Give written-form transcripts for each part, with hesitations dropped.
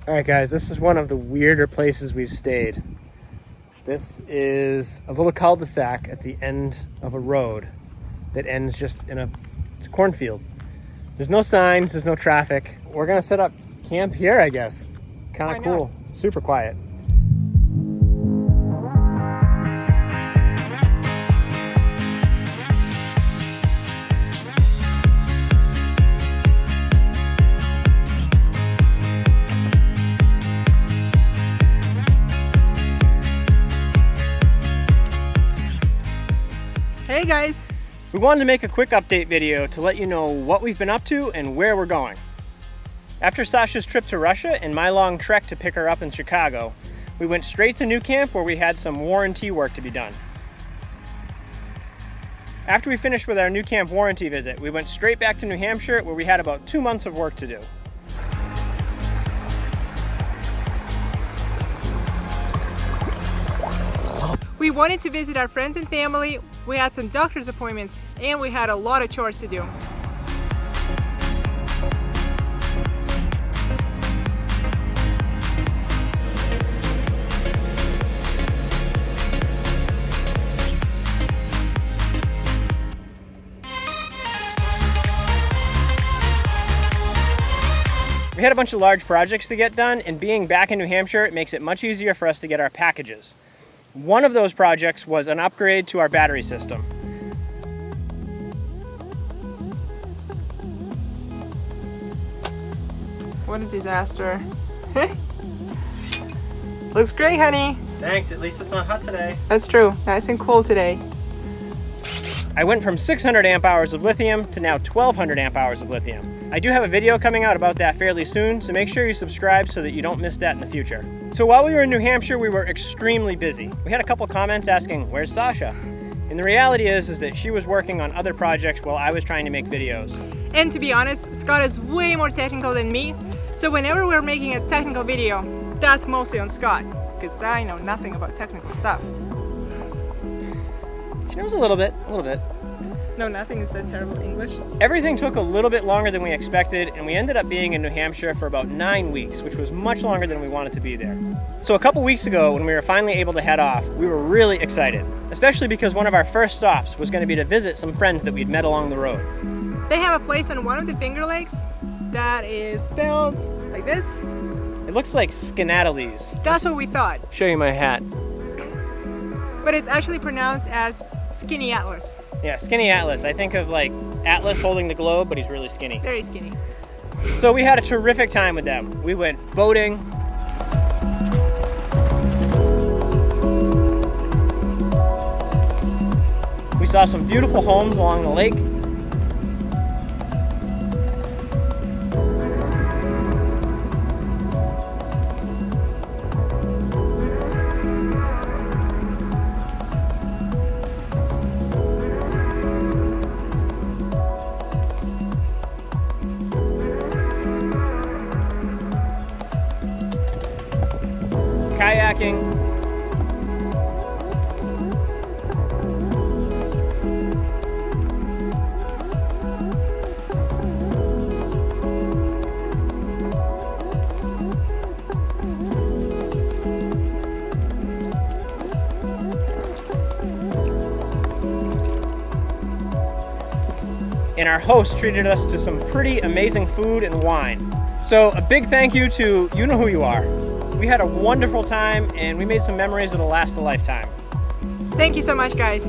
All right, guys, this is one of the weirder places we've stayed. This is a little cul-de-sac at the end of a road that ends just in it's a cornfield. There's no signs, there's no traffic. We're gonna set up camp here, I guess. Kind of cool, super quiet. Hey guys! We wanted to make a quick update video to let you know what we've been up to and where we're going. After Sasha's trip to Russia and my long trek to pick her up in Chicago, we went straight to NuCamp where we had some warranty work to be done. After we finished with our NuCamp warranty visit, we went straight back to New Hampshire where we had about 2 months of work to do. We wanted to visit our friends and family, we had some doctor's appointments, and we had a lot of chores to do. We had a bunch of large projects to get done, and being back in New Hampshire, it makes it much easier for us to get our packages. One of those projects was an upgrade to our battery system. What a disaster. Looks great, honey. Thanks, at least it's not hot today. That's true, nice and cool today. I went from 600 amp hours of lithium to now 1200 amp hours of lithium. I do have a video coming out about that fairly soon, so make sure you subscribe so that you don't miss that in the future. So while we were in New Hampshire, we were extremely busy. We had a couple comments asking, where's Sasha? And the reality is that she was working on other projects while I was trying to make videos. And to be honest, Scott is way more technical than me, so whenever we're making a technical video, that's mostly on Scott, because I know nothing about technical stuff. She knows a little bit, No, nothing is that terrible English. Everything took a little bit longer than we expected, and we ended up being in New Hampshire for about 9 weeks, which was much longer than we wanted to be there. So a couple weeks ago, when we were finally able to head off, we were really excited, especially because one of our first stops was going to be to visit some friends that we'd met along the road. They have a place on one of the Finger Lakes that is spelled like this. It looks like Skaneateles. That's what we thought. Show you my hat. But it's actually pronounced as Skaneateles. Yeah, Skaneateles. I think of like Atlas holding the globe, but he's really skinny. Very skinny. So we had a terrific time with them. We went boating. We saw some beautiful homes along the lake. Kayaking. And our host treated us to some pretty amazing food and wine. So a big thank you to you know who you are. We had a wonderful time and we made some memories that'll last a lifetime. Thank you so much, guys.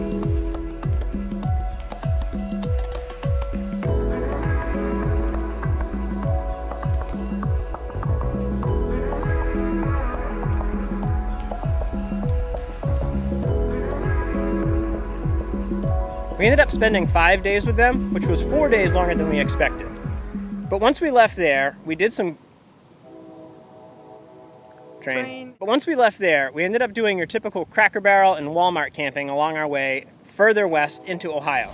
We ended up spending 5 days with them, which was 4 days longer than we expected. But once we left there, we did some But once we left there, we ended up doing your typical Cracker Barrel and Walmart camping along our way further west into Ohio.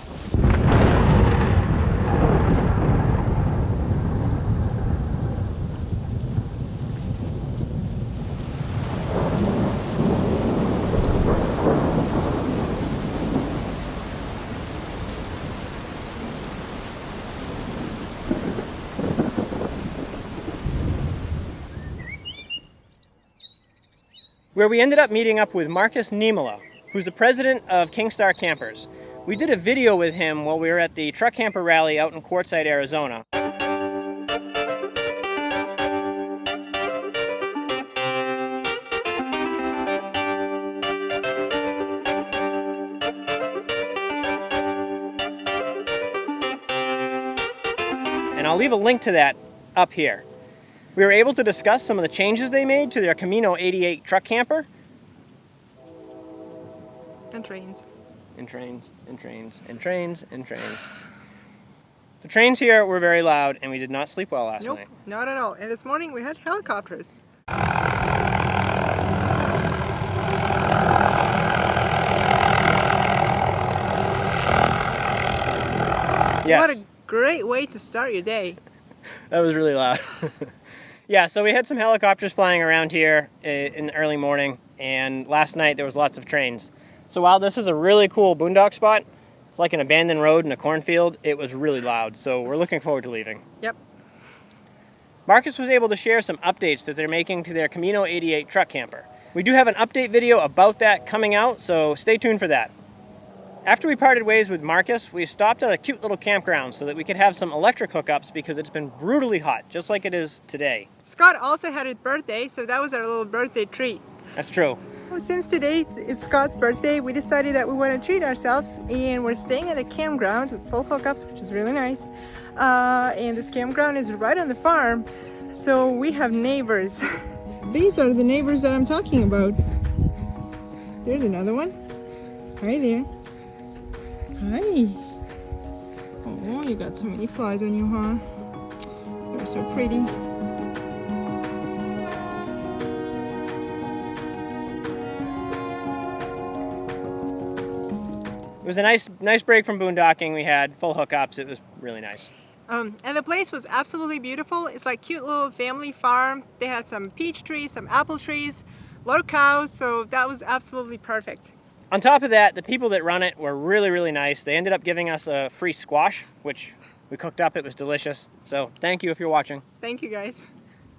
where we ended up meeting up with Marcus Niemela, who's the president of Kingstar Campers. We did a video with him while we were at the Truck Camper Rally out in Quartzsite, Arizona. And I'll leave a link to that up here. We were able to discuss some of the changes they made to their Camino 88 truck camper. And trains. And trains, and trains, and trains, and trains. The trains here were very loud, and we did not sleep well last night. Not at all. And this morning we had helicopters. Yes. What a great way to start your day. That was really loud. Yeah, so we had some helicopters flying around here in the early morning, and last night there was lots of trains. So while this is a really cool boondock spot, it's like an abandoned road in a cornfield, it was really loud, so we're looking forward to leaving. Yep. Marcus was able to share some updates that they're making to their Camino 88 truck camper. We do have an update video about that coming out, so stay tuned for that. After we parted ways with Marcus, we stopped at a cute little campground so that we could have some electric hookups because it's been brutally hot, just like it is today. Scott also had his birthday, so that was our little birthday treat. That's true. Well, since today is Scott's birthday, we decided that we want to treat ourselves, and we're staying at a campground with full hookups, which is really nice. And this campground is right on the farm, so we have neighbors. These are the neighbors that I'm talking about. There's another one. Hi there. Hi. Oh, you got so many flies on you, huh? You're so pretty. It was a nice break from boondocking. We had full hookups. It was really nice. And the place was absolutely beautiful. It's like cute little family farm. They had some peach trees, some apple trees, a lot of cows, so that was absolutely perfect. On top of that, the people that run it were really, really nice. They ended up giving us a free squash, which we cooked up. It was delicious. So thank you if you're watching. Thank you, guys.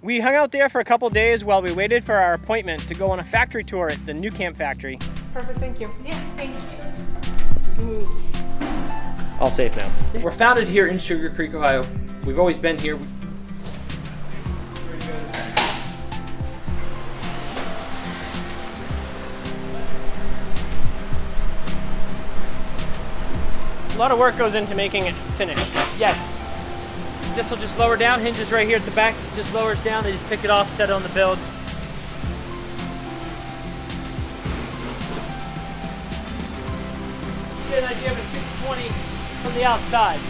We hung out there for a couple days while we waited for our appointment to go on a factory tour at the NuCamp Factory. Perfect, thank you. Yeah, thank you. All safe now. We're founded here in Sugarcreek, Ohio. We've always been here. A lot of work goes into making it finished. Yes. This will just lower down, hinges right here at the back, just lowers down, they just pick it off, set it on the build. Get an idea of a 620 from the outside.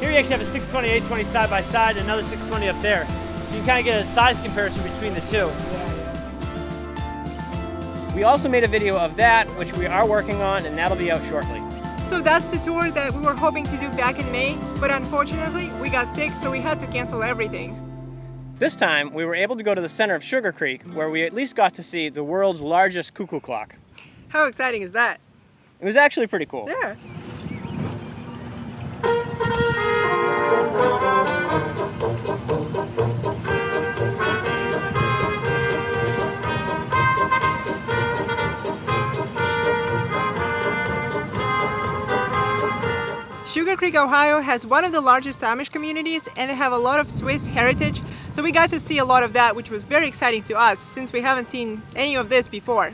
Here you actually have a 620, 820 side by side, and another 620 up there. So you can kind of get a size comparison between the two. We also made a video of that, which we are working on, and that'll be out shortly. So that's the tour that we were hoping to do back in May, but unfortunately we got sick, so we had to cancel everything. This time, we were able to go to the center of Sugarcreek, where we at least got to see the world's largest cuckoo clock. How exciting is that? It was actually pretty cool. Yeah. Sugarcreek, Ohio has one of the largest Amish communities, and they have a lot of Swiss heritage, so we got to see a lot of that, which was very exciting to us since we haven't seen any of this before.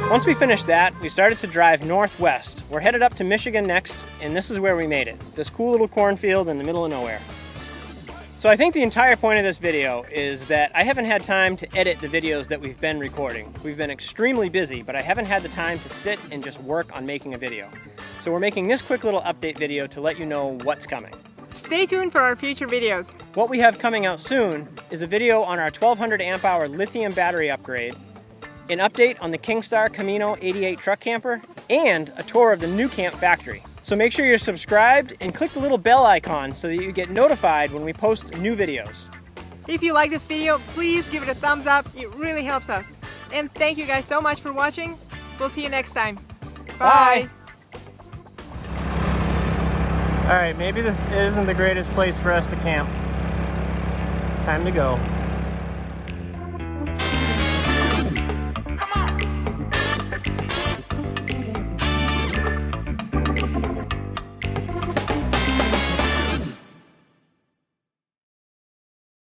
Once we finished that, we started to drive northwest. We're headed up to Michigan next, and this is where we made it. This cool little cornfield in the middle of nowhere. So I think the entire point of this video is that I haven't had time to edit the videos that we've been recording. We've been extremely busy, but I haven't had the time to sit and just work on making a video. So we're making this quick little update video to let you know what's coming. Stay tuned for our future videos. What we have coming out soon is a video on our 1200 amp hour lithium battery upgrade, an update on the Kingstar Camino 88 truck camper, and a tour of the NuCamp Factory. So make sure you're subscribed and click the little bell icon so that you get notified when we post new videos. If you like this video, please give it a thumbs up. It really helps us. And thank you guys so much for watching. We'll see you next time. Bye. All right, maybe this isn't the greatest place for us to camp. Time to go.